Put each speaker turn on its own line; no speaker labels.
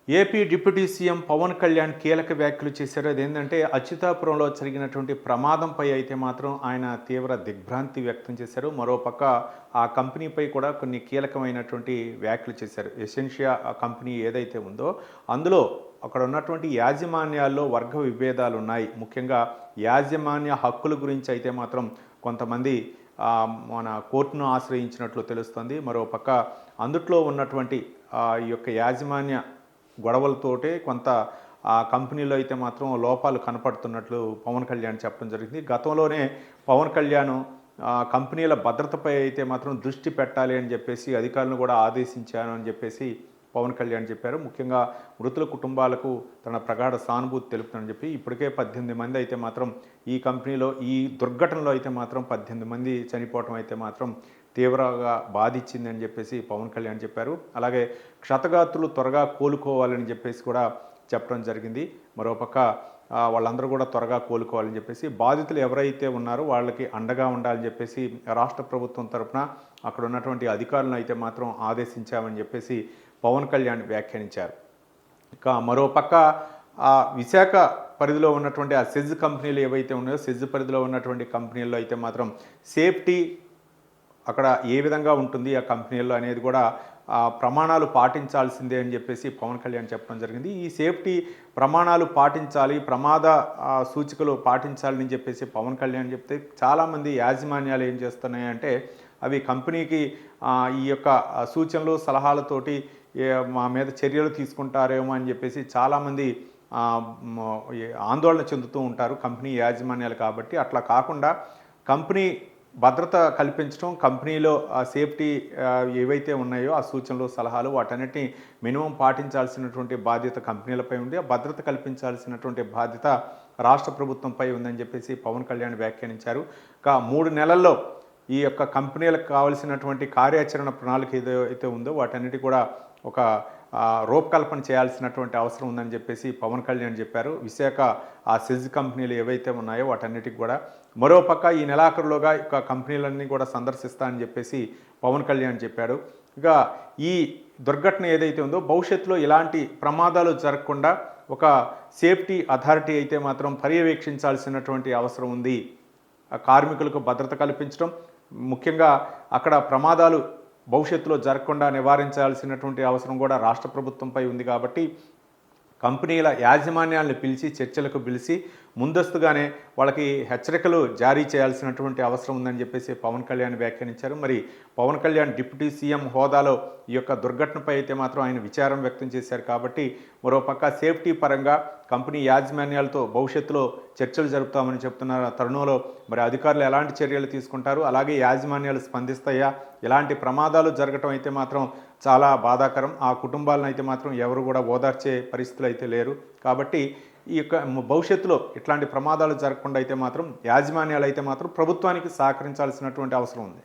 AP deputy CM Pawan Kalyan కీలక వ్యాఖ్యలు చేశారు. అదేంటంటే అచ్యుతాపురంలో జరిగినటువంటి ప్రమాదంపై అయితే మాత్రం ఆయన తీవ్ర దిగ్భ్రాంతి వ్యక్తం చేశారు. మరోపక్క ఆ కంపెనీపై కూడా కొన్ని కీలకమైనటువంటి వ్యాఖ్యలు చేశారు. ఎసెన్షియా కంపెనీ ఏదైతే ఉందో అందులో అక్కడ ఉన్నటువంటి యాజమాన్యాల్లో వర్గ విభేదాలు ఉన్నాయి. ముఖ్యంగా యాజమాన్య హక్కుల గురించి అయితే మాత్రం కొంతమంది మన కోర్టును ఆశ్రయించినట్లు తెలుస్తుంది. మరోపక్క అందుట్లో ఉన్నటువంటి ఈ యొక్క యాజమాన్య గొడవలతోటే కొంత ఆ కంపెనీలో అయితే మాత్రం లోపాలు కనపడుతున్నట్లు పవన్ కళ్యాణ్ చెప్పడం జరిగింది. గతంలోనే పవన్ కళ్యాణ్ కంపెనీల భద్రతపై అయితే మాత్రం దృష్టి పెట్టాలి అని చెప్పేసి అధికారులను కూడా ఆదేశించాను అని చెప్పేసి పవన్ కళ్యాణ్ చెప్పారు. ముఖ్యంగా మృతుల కుటుంబాలకు తన ప్రగాఢ సానుభూతి తెలుపుతానని చెప్పి ఇప్పటికే 18 మంది అయితే మాత్రం ఈ కంపెనీలో ఈ దుర్ఘటనలో అయితే మాత్రం 18 మంది చనిపోవటం అయితే మాత్రం తీవ్రంగా బాధించిందని చెప్పేసి పవన్ కళ్యాణ్ చెప్పారు. అలాగే క్షతగాత్రులు త్వరగా కోలుకోవాలని చెప్పేసి కూడా చెప్పడం జరిగింది. మరోపక్క వాళ్ళందరూ కూడా త్వరగా కోలుకోవాలని చెప్పేసి బాధితులు ఎవరైతే ఉన్నారో వాళ్ళకి అండగా ఉండాలని చెప్పేసి రాష్ట్ర ప్రభుత్వం తరఫున అక్కడ ఉన్నటువంటి అధికారులను అయితే మాత్రం ఆదేశించామని చెప్పేసి పవన్ కళ్యాణ్ వ్యాఖ్యానించారు. ఇక మరోపక్క విశాఖ పరిధిలో ఉన్నటువంటి ఆ సెజ్ కంపెనీలు ఏవైతే ఉన్నాయో సెజ్ పరిధిలో ఉన్నటువంటి కంపెనీల్లో అయితే మాత్రం సేఫ్టీ అక్కడ ఏ విధంగా ఉంటుంది ఆ కంపెనీల్లో అనేది కూడా ప్రమాణాలు పాటించాల్సిందే అని చెప్పేసి పవన్ కళ్యాణ్ చెప్పడం జరిగింది. ఈ సేఫ్టీ ప్రమాణాలు పాటించాలి, ప్రమాద సూచికలు పాటించాలని చెప్పేసి పవన్ కళ్యాణ్ చెప్తే చాలామంది యాజమాన్యాలు ఏం చేస్తున్నాయంటే అవి కంపెనీకి ఈ యొక్క సూచనలు సలహాలతోటి మా మీద చర్యలు తీసుకుంటారేమో అని చెప్పేసి చాలామంది ఆందోళన చెందుతూ ఉంటారు కంపెనీ యాజమాన్యాలు. కాబట్టి అట్లా కాకుండా కంపెనీ భద్రత కల్పించడం, కంపెనీలో సేఫ్టీ ఏవైతే ఉన్నాయో ఆ సూచనలు సలహాలు వాటన్నిటిని మినిమం పాటించాల్సినటువంటి బాధ్యత కంపెనీలపై ఉంది. ఆ భద్రత కల్పించాల్సినటువంటి బాధ్యత రాష్ట్ర ప్రభుత్వంపై ఉందని చెప్పేసి పవన్ కళ్యాణ్ వ్యాఖ్యానించారు. 3 నెలల్లో ఈ యొక్క కంపెనీలకు కావాల్సినటువంటి కార్యాచరణ ప్రణాళిక ఏదైతే ఉందో వాటన్నిటి కూడా ఒక రూపకల్పన చేయాల్సినటువంటి అవసరం ఉందని చెప్పేసి పవన్ కళ్యాణ్ చెప్పారు. విశాఖ ఆ సెజ్ కంపెనీలు ఏవైతే ఉన్నాయో వాటన్నిటికి కూడా మరోపక్క ఈ నెలాఖరులోగా ఇక కంపెనీలన్నీ కూడా సందర్శిస్తా అని చెప్పేసి పవన్ కళ్యాణ్ చెప్పాడు. ఇక ఈ దుర్ఘటన ఏదైతే ఉందో భవిష్యత్తులో ఇలాంటి ప్రమాదాలు జరగకుండా ఒక సేఫ్టీ అథారిటీ అయితే మాత్రం పర్యవేక్షించాల్సినటువంటి అవసరం ఉంది. కార్మికులకు భద్రత కల్పించడం, ముఖ్యంగా అక్కడ ప్రమాదాలు భవిష్యత్తులో జరగకుండా నివారించాల్సినటువంటి అవసరం కూడా రాష్ట్ర ప్రభుత్వంపై ఉంది. కాబట్టి కంపెనీల యాజమాన్యాలను పిలిచి చర్చలకు పిలిచి ముందస్తుగానే వాళ్ళకి హెచ్చరికలు జారీ చేయాల్సినటువంటి అవసరం ఉందని చెప్పేసి పవన్ కళ్యాణ్ వ్యాఖ్యానించారు. మరి పవన్ కళ్యాణ్ డిప్యూటీ సీఎం హోదాలో ఈ యొక్క దుర్ఘటనపై అయితే మాత్రం ఆయన విచారం వ్యక్తం చేశారు. కాబట్టి మరోపక్క సేఫ్టీ పరంగా కంపెనీ యాజమాన్యాలతో భవిష్యత్తులో చర్చలు జరుపుతామని చెప్తున్న తరుణంలో మరి అధికారులు ఎలాంటి చర్యలు తీసుకుంటారు, అలాగే యాజమాన్యాలు స్పందిస్తాయా, ఇలాంటి ప్రమాదాలు జరగటం అయితే మాత్రం చాలా బాధాకరం. ఆ కుటుంబాలను అయితే మాత్రం ఎవరు కూడా ఓదార్చే పరిస్థితులు అయితే లేరు. కాబట్టి ఈ యొక్క భవిష్యత్తులో ఇట్లాంటి ప్రమాదాలు జరగకుండా అయితే మాత్రం యాజమాన్యాలు అయితే మాత్రం ప్రభుత్వానికి సహకరించాల్సినటువంటి అవసరం ఉంది.